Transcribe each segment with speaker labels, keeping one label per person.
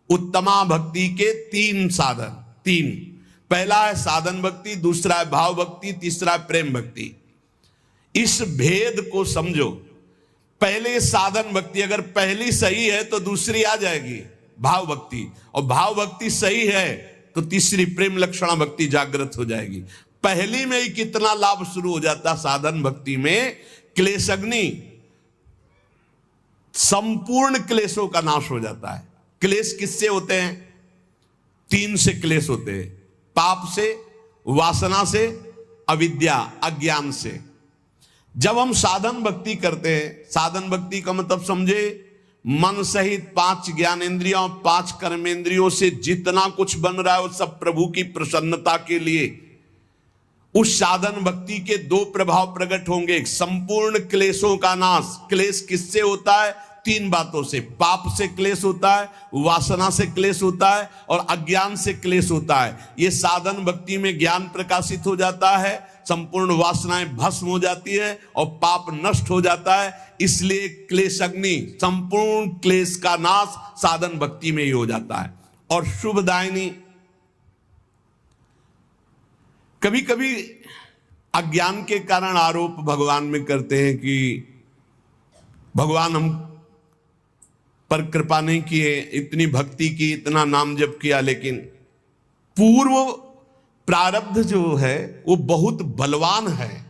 Speaker 1: उत्तमा भक्ति के तीन साधन, तीन। पहला है साधन भक्ति, दूसरा है भाव भक्ति, तीसरा है प्रेम भक्ति। इस भेद को समझो। पहले साधन भक्ति अगर पहली सही है तो दूसरी आ जाएगी भाव भक्ति, और भाव भक्ति सही है तो तीसरी प्रेम लक्षणा भक्ति जागृत हो जाएगी। पहली में ही कितना लाभ शुरू हो जाता। साधन भक्ति में क्लेशग्नि, संपूर्ण क्लेशों का नाश हो जाता है। क्लेश किससे होते हैं? तीन से क्लेश होते हैं, पाप से, वासना से, अविद्या अज्ञान से। जब हम साधन भक्ति करते हैं, साधन भक्ति का मतलब समझे मन सहित 5 ज्ञानेंद्रियों 5 कर्मेंद्रियों से जितना कुछ बन रहा है वो सब प्रभु की प्रसन्नता के लिए। उस साधन भक्ति के 2 प्रभाव प्रकट होंगे। एक संपूर्ण क्लेशों का नाश। क्लेश किससे होता है? 3 बातों से। पाप से क्लेश होता है, वासना से क्लेश होता है, और अज्ञान से क्लेश होता है। ये साधन भक्ति में ज्ञान प्रकाशित हो जाता है, संपूर्ण वासनाएं भस्म हो जाती है और पाप नष्ट हो जाता है। इसलिए क्लेशग्नि, संपूर्ण क्लेश का नाश साधन भक्ति में ही हो जाता है। और शुभदायिनी, कभी कभी अज्ञान के कारण आरोप भगवान में करते हैं कि भगवान हम पर कृपा नहीं किए, इतनी भक्ति की, इतना नाम जप किया, लेकिन पूर्व प्रारब्ध जो है वो बहुत बलवान है।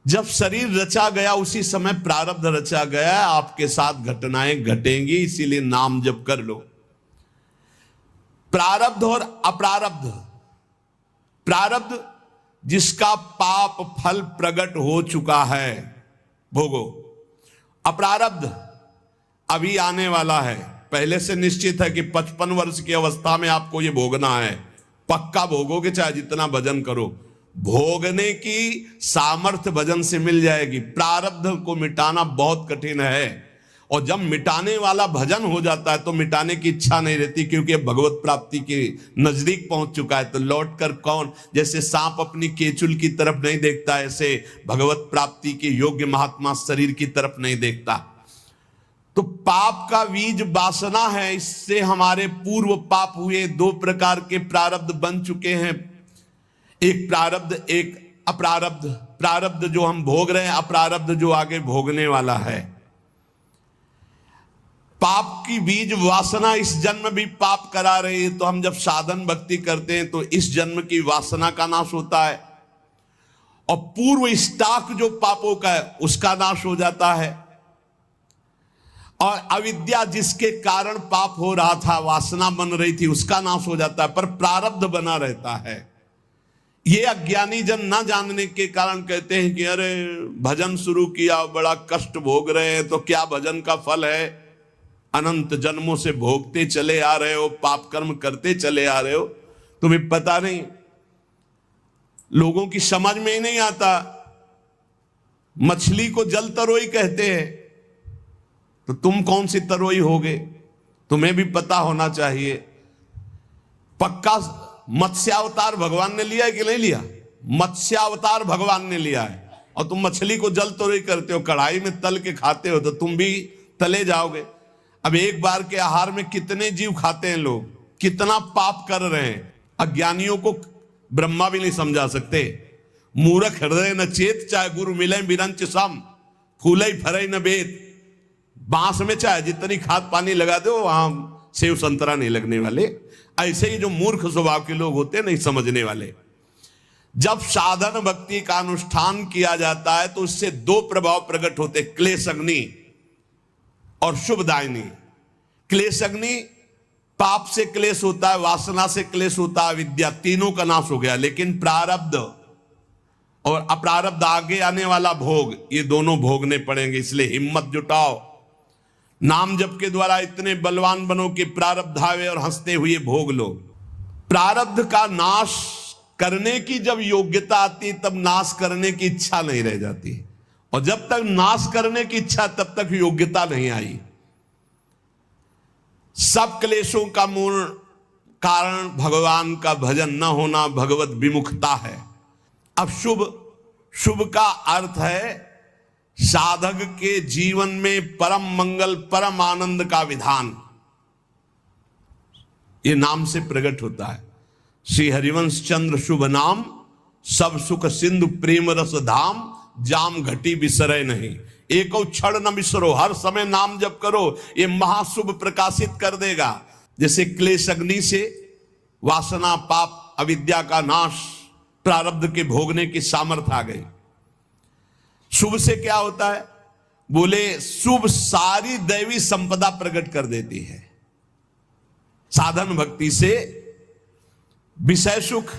Speaker 1: जब शरीर रचा गया उसी समय प्रारब्ध रचा गया। आपके साथ घटनाएं घटेंगी, इसीलिए नाम जप कर लो। प्रारब्ध और अप्रारब्ध। प्रारब्ध जिसका पाप फल प्रकट हो चुका है, भोगो। अप्रारब्ध अभी आने वाला है, पहले से निश्चित है कि 55 वर्ष की अवस्था में आपको ये भोगना है। पक्का भोगोगे, चाहे जितना भजन करो। भोगने की सामर्थ्य भजन से मिल जाएगी। प्रारब्ध को मिटाना बहुत कठिन है, और जब मिटाने वाला भजन हो जाता है तो मिटाने की इच्छा नहीं रहती, क्योंकि भगवत प्राप्ति के नजदीक पहुंच चुका है। तो लौट कर कौन, जैसे सांप अपनी केचुल की तरफ नहीं देखता, ऐसे भगवत प्राप्ति के योग्य महात्मा शरीर की तरफ नहीं देखता। तो पाप का बीज वासना है, इससे हमारे पूर्व पाप हुए। 2 प्रकार के प्रारब्ध बन चुके हैं, एक प्रारब्ध एक अप्रारब्ध। प्रारब्ध जो हम भोग रहे हैं, अप्रारब्ध जो आगे भोगने वाला है। पाप की बीज वासना इस जन्म भी पाप करा रही है, तो हम जब साधन भक्ति करते हैं तो इस जन्म की वासना का नाश होता है, और पूर्व स्टॉक जो पापों का है उसका नाश हो जाता है। और अविद्या जिसके कारण पाप हो रहा था, वासना बन रही थी, उसका नाश हो जाता है, पर प्रारब्ध बना रहता है। ये अज्ञानी जन ना जानने के कारण कहते हैं कि अरे भजन शुरू किया, बड़ा कष्ट भोग रहे हैं, तो क्या भजन का फल है? अनंत जन्मों से भोगते चले आ रहे हो, पाप कर्म करते चले आ रहे हो, तुम्हें पता नहीं। लोगों की समझ में ही नहीं आता। मछली को जल तरोई कहते हैं, तो तुम कौन सी तरोई होगे? तुम्हें भी पता होना चाहिए। पक्का मत्स्यावतार भगवान ने लिया है कि नहीं लिया? मत्स्यावतार भगवान ने लिया है, और तुम मछली को जल तरोई करते हो, कढ़ाई में तल के खाते हो, तो तुम भी तले जाओगे। अब एक बार के आहार में कितने जीव खाते हैं लोग, कितना पाप कर रहे हैं। अज्ञानियों को ब्रह्मा भी नहीं समझा सकते। मूर्ख हृदय न चेत, चाहे गुरु मिले बिरंच सम, फूले फरे न बेत। बांस में चाहे जितनी खाद पानी लगा दो, वहां सेव संतरा नहीं लगने वाले। ऐसे ही जो मूर्ख स्वभाव के लोग होते हैं, नहीं समझने वाले। जब साधन भक्ति का अनुष्ठान किया जाता है तो उससे 2 प्रभाव प्रकट होते, क्लेशग्नि और शुभदायिनी। क्लेशग्नि, पाप से क्लेश होता है, वासना से क्लेश होता है, विद्या, तीनों का नाश हो गया। लेकिन प्रारब्ध और अप्रारब्ध, आगे आने वाला भोग, ये दोनों भोगने पड़ेंगे। इसलिए हिम्मत जुटाओ, नाम जप के द्वारा इतने बलवान बनो कि प्रारब्ध आवे और हंसते हुए भोग लो। प्रारब्ध का नाश करने की जब योग्यता आती तब नाश करने की इच्छा नहीं रह जाती, और जब तक नाश करने की इच्छा तब तक योग्यता नहीं आई। सब क्लेशों का मूल कारण भगवान का भजन न होना, भगवत विमुखता है। अब शुभ का अर्थ है साधक के जीवन में परम मंगल, परम आनंद का विधान। ये नाम से प्रकट होता है। श्री हरिवंश चंद्र शुभ नाम, सब सुख सिंधु प्रेम रस धाम, जाम घटी बिसरे नहीं, एक क्षण न बिसरो। हर समय नाम जप करो, ये महाशुभ प्रकाशित कर देगा। जैसे क्लेश अग्नि से वासना पाप अविद्या का नाश, प्रारब्ध के भोगने की सामर्थ्य आ गई। शुभ से क्या होता है? बोले शुभ सारी दैवी संपदा प्रकट कर देती है। साधन भक्ति से विषय सुख,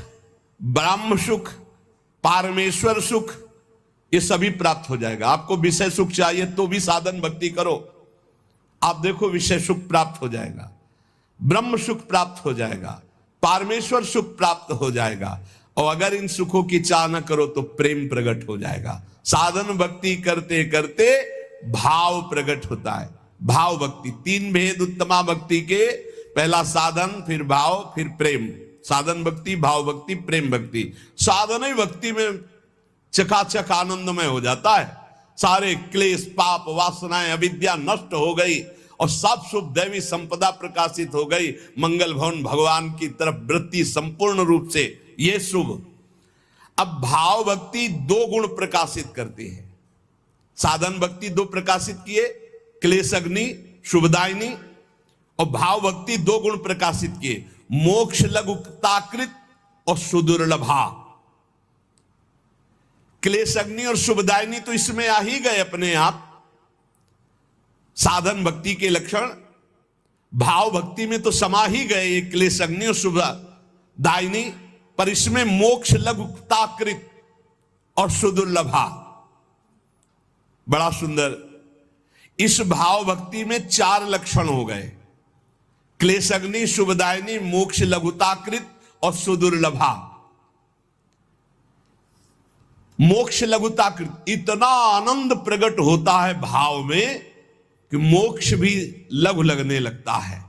Speaker 1: ब्रह्म सुख, पारमेश्वर सुख, ये सभी प्राप्त हो जाएगा। आपको विषय सुख चाहिए तो भी साधन भक्ति करो, आप देखो विषय सुख प्राप्त हो जाएगा, ब्रह्म सुख प्राप्त हो जाएगा, पारमेश्वर सुख प्राप्त हो जाएगा। और अगर इन सुखों की चाह न करो तो प्रेम प्रकट हो जाएगा। साधन भक्ति करते करते भाव प्रकट होता है। भाव भक्ति, तीन भेद उत्तमा भक्ति के, पहला साधन, फिर भाव, फिर प्रेम। साधन भक्ति, भाव भक्ति, प्रेम भक्ति। साधन ही भक्ति में चकाचक आनंदमय हो जाता है। सारे क्लेश पाप वासनाएं अविद्या नष्ट हो गई और सब शुभ दैवी संपदा प्रकाशित हो गई। मंगल भवन भगवान की तरफ वृत्ति संपूर्ण रूप से, ये शुभ। अब भाव भक्ति दो गुण प्रकाशित करती है। साधन भक्ति दो प्रकाशित किए, क्लेश अग्नि शुभदायिनी, और भाव भक्ति दो गुण प्रकाशित किए, मोक्ष लघुताकृत और सुदुर्लभा। क्लेश अग्नि और शुभदायिनी तो इसमें आ ही गए अपने आप, साधन भक्ति के लक्षण। भाव भक्ति में तो समा ही गए ये क्लेश अग्नि और शुभदायिनी, पर इसमें मोक्ष लघुताकृत और सुदुर्लभा। बड़ा सुंदर। इस भाव भक्ति में चार लक्षण हो गए, क्लेश अग्नि, शुभदायिनी, मोक्ष लघुताकृत और सुदुर्लभा। मोक्ष लघुताकृत, इतना आनंद प्रकट होता है भाव में कि मोक्ष भी लघु लगने लगता है।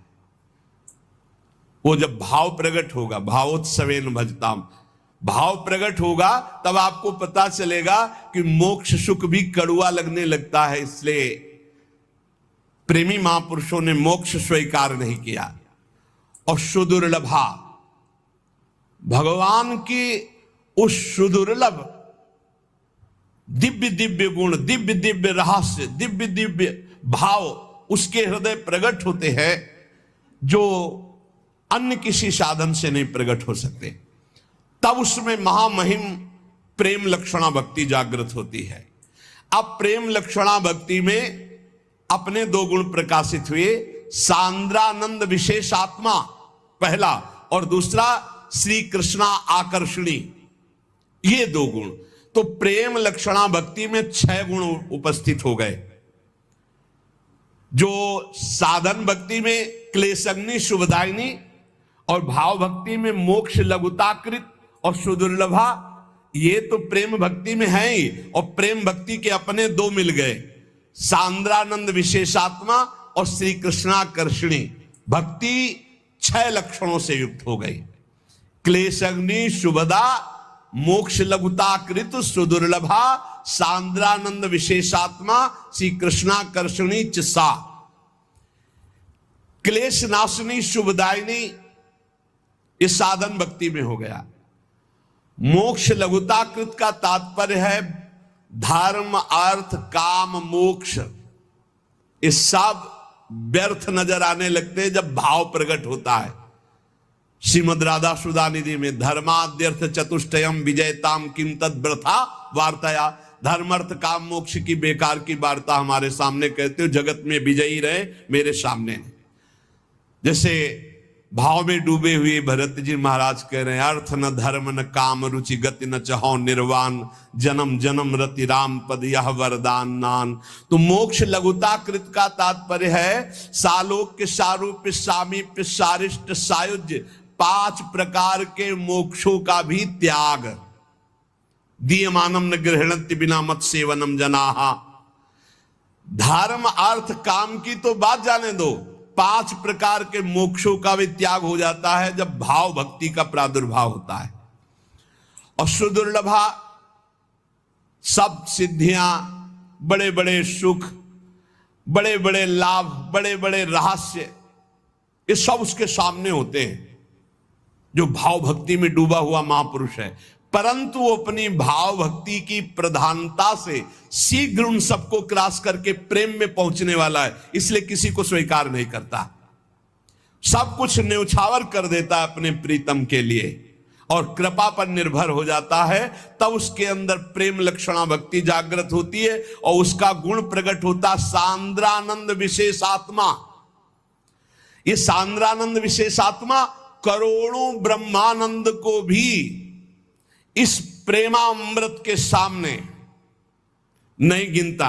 Speaker 1: वो जब भाव प्रकट होगा, भावोत्सवेन भजताम, भाव प्रकट होगा तब आपको पता चलेगा कि मोक्ष सुख भी कड़ुआ लगने लगता है। इसलिए प्रेमी महापुरुषों ने मोक्ष स्वीकार नहीं किया। और सुदुर्लभा, भगवान की उस सुदुर्लभ दिव्य दिव्य गुण, दिव्य दिव्य रहस्य, दिव्य दिव्य भाव उसके हृदय प्रकट होते हैं जो अन्य किसी साधन से नहीं प्रकट हो सकते। तब उसमें महामहिम प्रेम लक्षणा भक्ति जागृत होती है। अब प्रेम लक्षणा भक्ति में अपने दो गुण प्रकाशित हुए, सांद्रानंद विशेषात्मा पहला, और दूसरा श्री कृष्णा आकर्षणी, ये दो गुण। तो प्रेम लक्षणा भक्ति में 6 गुण उपस्थित हो गए। जो साधन भक्ति में क्लेशग्नि शुभदायिनी और भाव भक्ति में मोक्ष लघुताकृत और सुदुर्लभा, ये तो प्रेम भक्ति में है ही। और प्रेम भक्ति के अपने दो मिल गए, सांद्रानंद विशेषात्मा और श्री कृष्णाकर्षणी भक्ति 6 लक्षणों से युक्त हो गई। क्लेशग्नि शुभदा, मोक्ष लघुताकृत सुदुर्लभा, सांद्रानंद विशेषात्मा, श्री कृष्णाकर्षणी चा। क्लेश नाशनी शुभदायिनी इस साधन भक्ति में हो गया। मोक्ष लघुताकृत का तात्पर्य है धर्म अर्थ काम मोक्ष, ये सब व्यर्थ नजर आने लगते हैं जब भाव प्रकट होता है। श्रीमद् राधा सुधा निधि में धर्माद्यर्थ चतुष्टयम विजयताम किम तद व्रथा वार्ताया, धर्म अर्थ काम मोक्ष की बेकार की वार्ता हमारे सामने कहते हो, जगत में विजयी रहे मेरे सामने। जैसे भाव में डूबे हुए भरत जी महाराज कह रहे हैं, अर्थ न धर्म न काम रुचि गति न चहो निर्वाण, जन्म जन्म रति राम पद यह वरदान नान। तो मोक्ष लघुताकृत का तात्पर्य है सालोक्य सारूप्य सामीप्य सारिष्ट सायुज्य, 5 प्रकार के मोक्षों का भी त्याग। दीयमानम न गृहणन्ति बिना मत सेवनम जनाहा। धर्म अर्थ काम की तो बात जाने दो, 5 प्रकार के मोक्षों का भी त्याग हो जाता है जब भाव भक्ति का प्रादुर्भाव होता है। और सुदुर्लभा, सब सिद्धियां, बड़े बड़े सुख, बड़े बड़े लाभ, बड़े बड़े रहस्य, ये सब उसके सामने होते हैं, जो भाव भक्ति में डूबा हुआ महापुरुष है। परंतु वो अपनी भाव भक्ति की प्रधानता से शीघ्र उन सबको क्रॉस करके प्रेम में पहुंचने वाला है, इसलिए किसी को स्वीकार नहीं करता, सब कुछ न्यौछावर कर देता है अपने प्रीतम के लिए और कृपा पर निर्भर हो जाता है। तब उसके अंदर प्रेम लक्षणा भक्ति जागृत होती है और उसका गुण प्रकट होता सांद्रानंद विशेषात्मा। ये सांद्रानंद विशेषात्मा करोड़ों ब्रह्मानंद को भी इस प्रेमामृत के सामने नहीं गिनता।